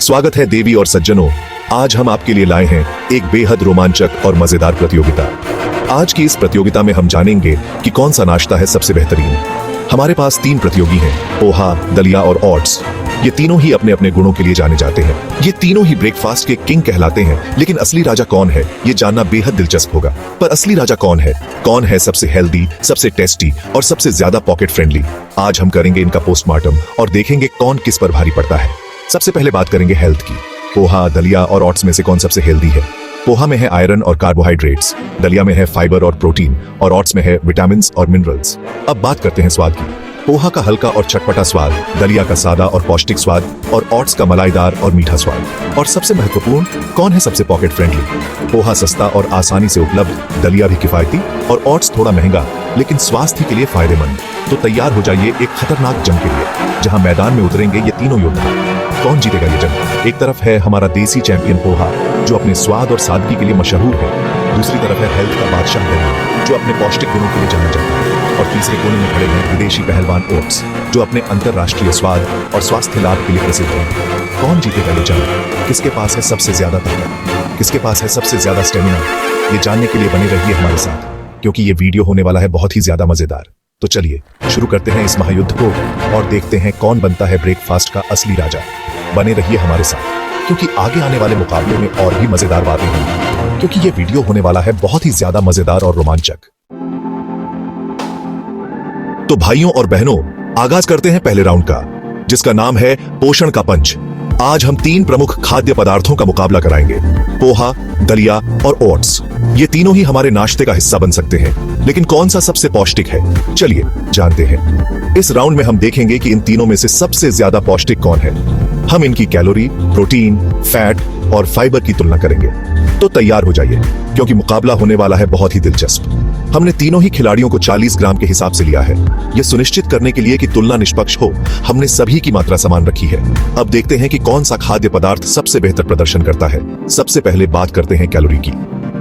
स्वागत है देवी और सज्जनों। आज हम आपके लिए लाए हैं एक बेहद रोमांचक और मजेदार प्रतियोगिता। आज की इस प्रतियोगिता में हम जानेंगे कि कौन सा नाश्ता है सबसे बेहतरीन। हमारे पास 3 प्रतियोगी हैं, पोहा, दलिया और ओट्स। ये तीनों ही अपने अपने गुणों के लिए जाने जाते हैं। ये तीनों ही ब्रेकफास्ट के किंग कहलाते हैं। लेकिन असली राजा कौन है, ये जानना बेहद दिलचस्प होगा। पर असली राजा कौन है? कौन है सबसे हेल्दी, सबसे टेस्टी और सबसे ज्यादा पॉकेट फ्रेंडली? आज हम करेंगे इनका पोस्टमार्टम और देखेंगे कौन किस पर भारी पड़ता है। सबसे पहले बात करेंगे हेल्थ की। पोहा, दलिया और ओट्स में से कौन सबसे हेल्दी है? पोहा में है आयरन और कार्बोहाइड्रेट्स, दलिया में है फाइबर और प्रोटीन और ओट्स में है विटामिन और मिनरल्स। अब बात करते हैं स्वाद की। पोहा का हल्का और चटपटा स्वाद, दलिया का सादा और पौष्टिक स्वाद और ओट्स का मलाईदार और मीठा स्वाद। और सबसे महत्वपूर्ण, कौन है सबसे पॉकेट फ्रेंडली? पोहा सस्ता और आसानी से उपलब्ध, दलिया भी किफायती और ओट्स थोड़ा महंगा लेकिन स्वास्थ्य के लिए फायदेमंद। तो तैयार हो जाइए एक खतरनाक जंग के लिए, जहां मैदान में उतरेंगे ये तीनों योद्धा। कौन जीतेगा ये जंग? एक तरफ है हमारा देसी चैंपियन पोहा, जो अपने स्वाद और सादगी के लिए मशहूर है। दूसरी तरफ है हेल्थ का बादशाह दलिया, जो अपने पौष्टिक गुणों के लिए जाना जाता है। और तीसरे कोने में खड़े हैं विदेशी पहलवान ओट्स, जो अपने अंतरराष्ट्रीय स्वाद और स्वास्थ्य लाभ के लिए प्रसिद्ध है। कौन जीतेगा ये जंग? किसके पास है सबसे ज्यादा ताकत? किसके पास है सबसे ज्यादा स्टेमिना? ये जानने के लिए बने रहिए हमारे साथ, क्योंकि ये वीडियो होने वाला है बहुत ही ज्यादा मजेदार। तो चलिए शुरू करते हैं इस महायुद्ध को और देखते हैं कौन बनता है ब्रेकफास्ट का असली राजा। बने रहिए हमारे साथ, क्योंकि आगे आने वाले मुकाबले में और भी मजेदार बातें होंगी, क्योंकि ये वीडियो होने वाला है बहुत ही ज्यादा मजेदार और रोमांचक। तो भाइयों और बहनों, आगाज करते हैं पहले राउंड का, जिसका नाम है पोषण का पंच। आज हम 3 प्रमुख खाद्य पदार्थों का मुकाबला कराएंगे, पोहा, दलिया और ओट्स। ये तीनों ही हमारे नाश्ते का हिस्सा बन सकते हैं, लेकिन कौन सा सबसे पौष्टिक है, चलिए जानते हैं। इस राउंड में हम देखेंगे कि इन तीनों में से सबसे ज्यादा पौष्टिक कौन है। हम इनकी कैलोरी, प्रोटीन, फैट और फाइबर की तुलना करेंगे। तो तैयार हो जाइए, क्योंकि मुकाबला होने वाला है बहुत ही दिलचस्प। हमने तीनों ही खिलाड़ियों को 40 ग्राम के हिसाब से लिया है। यह सुनिश्चित करने के लिए कि तुलना निष्पक्ष हो, हमने सभी की मात्रा समान रखी है। अब देखते हैं कि कौन सा खाद्य पदार्थ सबसे बेहतर प्रदर्शन करता है। सबसे पहले बात करते हैं कैलोरी की।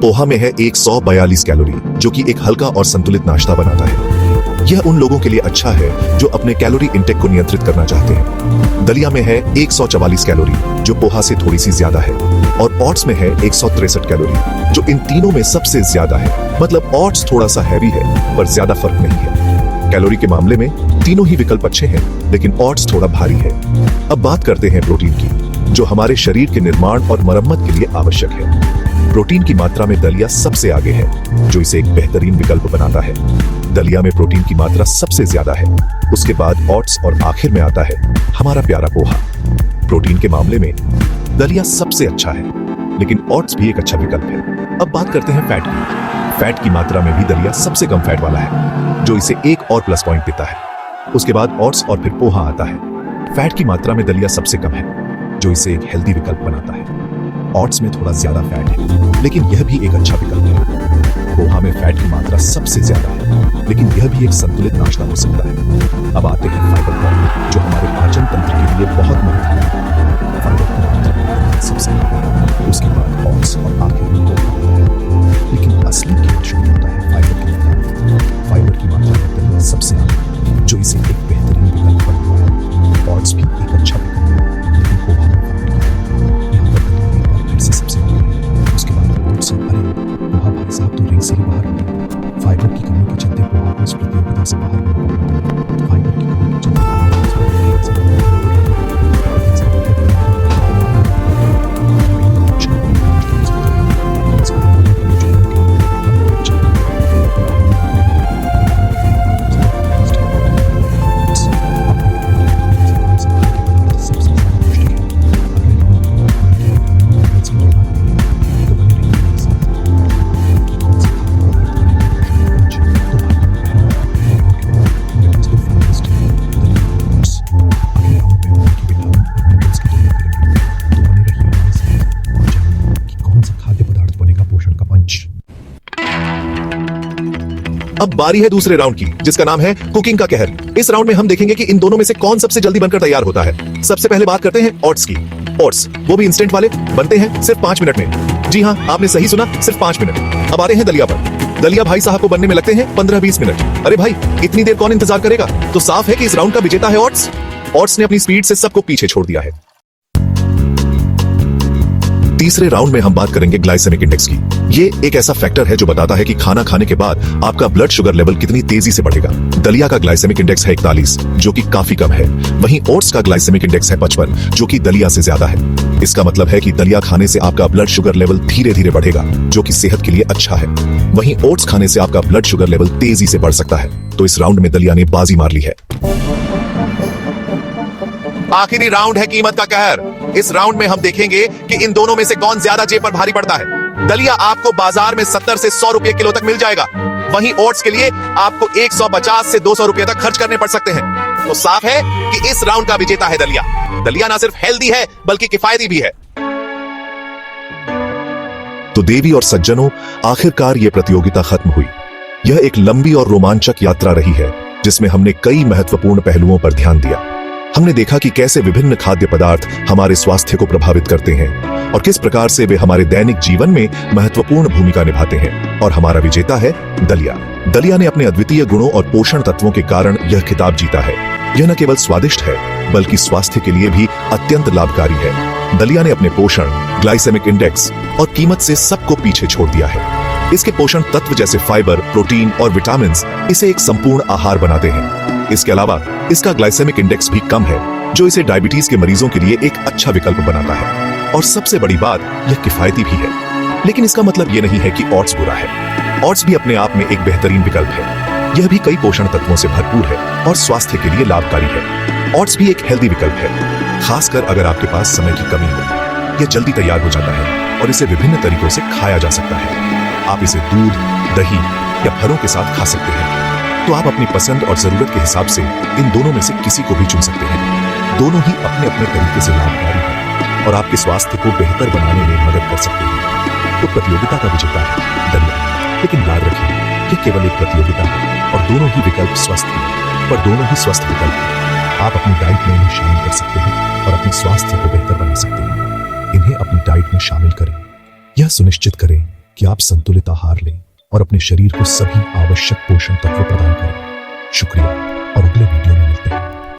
पोहा में है 142 कैलोरी, जो कि एक हल्का और संतुलित नाश्ता बनाता है। यह उन लोगों के लिए अच्छा है जो अपने कैलोरी इंटेक को नियंत्रित करना चाहते हैं। दलिया में है 144 कैलोरी, जो पोहा से थोड़ी सी ज्यादा है। और ओट्स में है 163 कैलोरी, जो इन तीनों में सबसे ज्यादा है। मतलब ओट्स थोड़ा सा हैवी है, पर ज्यादा फर्क नहीं है। कैलोरी के मामले में तीनों ही विकल्प अच्छे हैं, लेकिन ओट्स थोड़ा भारी है। अब बात करते हैं प्रोटीन की, जो हमारे शरीर के निर्माण और मरम्मत के लिए आवश्यक है। प्रोटीन की मात्रा में दलिया सबसे आगे है, जो इसे एक बेहतरीन विकल्प बनाता है। दलिया में प्रोटीन की मात्रा सबसे ज्यादा है, उसके बाद ओट्स और आखिर में आता है हमारा प्यारा पोहा। प्रोटीन के मामले में दलिया सबसे अच्छा है, लेकिन ओट्स भी एक अच्छा विकल्प है। अब बात करते हैं फैट की। फैट की मात्रा में भी दलिया सबसे कम फैट वाला है, जो इसे एक और प्लस पॉइंट देता है। उसके बाद ओट्स और फिर पोहा आता है। फैट की मात्रा में दलिया सबसे कम है, जो इसे एक हेल्दी विकल्प बनाता है। ओट्स में थोड़ा ज्यादा फैट है, लेकिन यह भी एक अच्छा विकल्प है। पोहा में फैट की मात्रा सबसे ज्यादा है, लेकिन यह भी एक संतुलित नाश्ता हो सकता है। अब आते हैं फाइबर पर, जो हमारे पाचन तंत्र के लिए बहुत महत्वपूर्ण है। फाइबर की मात्रा सबसे कम, उसके बाद ओट्स और आखिर में पोहा। लेकिन असली खेल शुरू होता है फाइबर के साथ। फाइबर की मात्रा में दलिया सबसे आगे, जो इसे एक बेहतरीन विकल्प बनता है। ओट्स भी एक अच्छा विकल्प है, लेकिन पोहा में सबसे आगे। उसके बाद ओट्स और पोहा भाई साहब तो रिंग से ही बाहर हो गए। फाइबर की कमी के चलते पोहा को इस प्रतियोगिता से बाहर होना पड़ा। फाइबर की कमी के चलते अब बारी है दूसरे राउंड की, जिसका नाम है कुकिंग का कहर। इस राउंड में हम देखेंगे कि इन दोनों में से कौन सबसे जल्दी बनकर तैयार होता है। सबसे पहले बात करते हैं ओट्स की। ओट्स, वो भी इंस्टेंट वाले, बनते हैं सिर्फ 5 मिनट में। जी हाँ, आपने सही सुना, सिर्फ 5 मिनट। अब आते हैं दलिया पर। दलिया भाई साहब को बनने में लगते हैं 15-20 मिनट। अरे भाई, इतनी देर कौन इंतजार करेगा? तो साफ है कि इस राउंड का विजेता है ओट्स। ओट्स ने अपनी स्पीड से सबको पीछे छोड़ दिया है। तीसरे राउंड में हम बात करेंगे ग्लाइसेमिक इंडेक्स की। ये एक ऐसा फैक्टर है जो बताता है कि खाना खाने के बाद आपका ब्लड शुगर लेवल कितनी तेजी से बढ़ेगा। दलिया का ग्लाइसेमिक इंडेक्स है 41, जो कि काफी कम है। वहीं ओट्स का ग्लाइसेमिक इंडेक्स है 55, जो कि दलिया से ज्यादा है। इसका मतलब है कि दलिया खाने से आपका ब्लड शुगर लेवल धीरे धीरे बढ़ेगा, जो कि सेहत के लिए अच्छा है। वहीं ओट्स खाने से आपका ब्लड शुगर लेवल तेजी से बढ़ सकता है। तो इस राउंड में दलिया ने बाजी मार ली है। आखिरी राउंड है कीमत का कहर। इस राउंड में हम देखेंगे कि इन दोनों में से कौन ज्यादा जेब पर भारी पड़ता है। दलिया आपको बाजार में 70 से 100 रुपए किलो तक मिल जाएगा। वहीं ओट्स के लिए आपको 150 से 200 रुपए तक खर्च करने पड़ सकते हैं। तो साफ है कि इस राउंड का विजेता है दलिया। दलिया ना सिर्फ हेल्दी है बल्कि किफायती भी है। तो देवी और सज्जनों, आखिरकार यह प्रतियोगिता खत्म हुई। यह एक लंबी और रोमांचक यात्रा रही है, जिसमें हमने कई महत्वपूर्ण पहलुओं पर ध्यान दिया। हमने देखा कि कैसे विभिन्न खाद्य पदार्थ हमारे स्वास्थ्य को प्रभावित करते हैं और किस प्रकार से वे हमारे दैनिक जीवन में महत्वपूर्ण भूमिका निभाते हैं। और हमारा विजेता है दलिया। दलिया ने अपने अद्वितीय गुणों और पोषण तत्वों के कारण यह खिताब जीता है। यह न केवल स्वादिष्ट है बल्कि स्वास्थ्य के लिए भी अत्यंत लाभकारी है। दलिया ने अपने पोषण, ग्लाइसेमिक इंडेक्स और कीमत से सबको पीछे छोड़ दिया है। इसके पोषण तत्व जैसे फाइबर, प्रोटीन और विटामिन इसे एक संपूर्ण आहार बनाते हैं। इसके अलावा इसका ग्लाइसेमिक इंडेक्स भी कम है, जो इसे डायबिटीज के मरीजों के लिए एक अच्छा विकल्प बनाता है। और सबसे बड़ी बात, यह किफायती भी है। लेकिन इसका मतलब यह नहीं है कि ओट्स बुरा है। ओट्स भी अपने आप में एक बेहतरीन विकल्प है। यह भी कई पोषण तत्वों से भरपूर है और स्वास्थ्य के लिए लाभकारी है। ओट्स भी एक हेल्दी विकल्प है, खासकर अगर आपके पास समय की कमी हो। यह जल्दी तैयार हो जाता है और इसे विभिन्न तरीकों से खाया जा सकता है। आप इसे दूध, दही या फलों के साथ खा सकते हैं। तो आप अपनी पसंद और जरूरत के हिसाब से इन दोनों में से किसी को भी चुन सकते हैं। दोनों ही अपने अपने तरीके से लाभकारी हैं और आपके स्वास्थ्य को बेहतर बनाने में मदद कर सकते हैं। तो प्रतियोगिता का विजेता है दलिया। लेकिन याद रखिए, यह केवल एक प्रतियोगिता है और दोनों ही विकल्प स्वस्थ हैं। पर दोनों ही स्वस्थ विकल्प हैं। आप अपनी डाइट में इन्हें शामिल कर सकते हैं और अपने स्वास्थ्य को बेहतर बना सकते हैं। इन्हें अपनी डाइट में शामिल करें। यह सुनिश्चित करें कि आप संतुलित आहार लें और अपने शरीर को सभी आवश्यक पोषण तत्व प्रदान करें। शुक्रिया और अगले वीडियो में मिलते हैं।